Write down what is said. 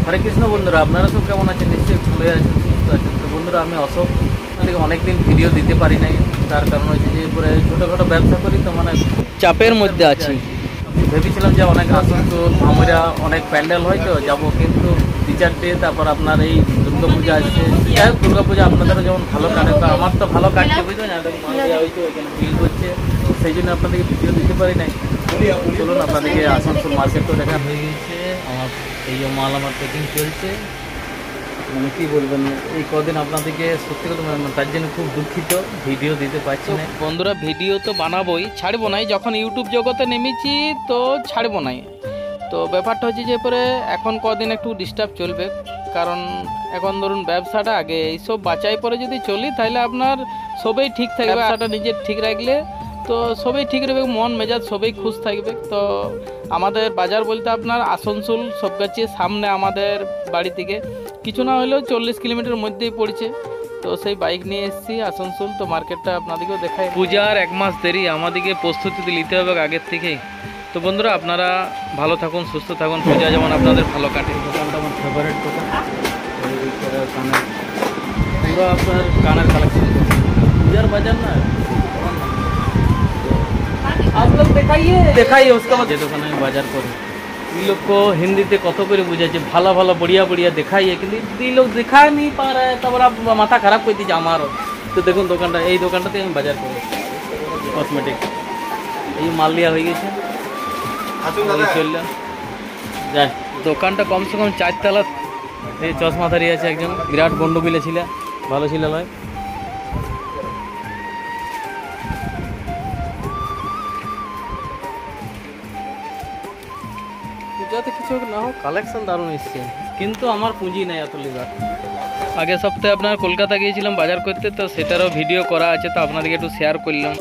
হরে কৃষ্ণ বন্ধুরা, আপনারা সব কেমন আছেন? নিশ্চয়ই ভালো আছেন, সুস্থ আছেন। তো বন্ধুরা, আমি অশোক। আপনাদেরকে অনেকদিন ভিডিও দিতে পারি নাই, তার কারণ হচ্ছে যে পুরো ছোটোখাটো ব্যবসা করি, তো মানে চাপের মধ্যে আছি। ভেবেছিলাম যে অনেক আসানসোল আমরা অনেক প্যান্ডেল হয়, তো যাবো, কিন্তু 2-4 তারপর আপনার এই দুর্গাপূজা আসছে। যাই হোক, দুর্গাপূজা আপনাদেরও যেমন ভালো কাটে, তো আমার তো ভালো কাটছে, বুঝলেন? মাল দেওয়া হয়েছে, ওইখানে বিল করছে, সেই জন্য আপনাদেরকে ভিডিও দিতে পারি নাই। চলুন আপনাদেরকে আসানসোল মার্কেটও দেখা হয়ে গেছে। আমার এই যে মাল আমার প্যাকিং চলছে, মানে কী বলবেন, এই কদিন আপনাদেরকে সত্যি কথা তার জন্য খুব দুঃখিত, ভিডিও দিতে পারছি না। বন্ধুরা, ভিডিও তো বানাবোই, ছাড়বো নাই। যখন ইউটিউব জগতে নেমেছি তো ছাড়বো নাই। তো ব্যাপারটা হচ্ছে যে পরে এখন কদিন একটু ডিস্টার্ব চলবে, কারণ এখন ধরুন ব্যবসাটা আগে, এইসব বাঁচাই পরে যদি চলি তাহলে আপনার সবই ঠিক থাকবে। ব্যবসাটা নিজের ঠিক রাখলে তো সবই ঠিক রাখবে, মন মেজাজ সবই খুশ থাকবে। তো আমাদের বাজার বলতে আপনার আসানসোল সবগাছি সামনে, আমাদের বাড়ি থেকে কিছু না হলেও 40 কিলোমিটার মধ্যেই পড়ছে। তো সেই বাইক নিয়ে এসেছি আসানসোল, তো মার্কেটটা আপনাদেরকেও দেখাই। পূজার 1 মাস দেরি, আমাদেরকে প্রস্তুতি নিতে হবে আগের থেকেই। তো বন্ধুরা, আপনারা ভালো থাকুন, সুস্থ থাকুন, পূজা যেমন আপনাদের ভালো কাটে। দোকানটা আমার ফেভারিট দোকান, কানের, পুরো আপনার কানের কালেকশন, পূজার বাজার না आप लोग देखाइए उसका मतलब। দোকানে আমি বাজার করি, ये लोग को हिंदी ते कत করে বুঝাচ্ছে, ভালো ভালো बढ़िया बढ़िया দেখাইए, কিন্তু ये लोग दिखा नहीं पा रहा है, তারপর মাথা খারাপ করে দিচ্ছে আমারও। তো দেখুন দোকানটা, এই দোকানটাতে আমি বাজার করি কসমেটিক। এই মাল লিয়া হয়ে গেছে, চললে যাই। দোকানটা কমসে কম 4 তলা। এই চশমাধারী আছে একজন, বিরাট গন্ডগোলে ছিল, ভালো ছিল নয়। পূজাতে কিছু না হোক, কালেকশন দারুণ এসছে, কিন্তু আমার পুঁজি নেই এত লিবার। আগের সপ্তাহে আপনার কলকাতা গিয়েছিলাম বাজার করতে, তো সেটারও ভিডিও করা আছে, তো আপনাদেরকে একটু শেয়ার করলাম।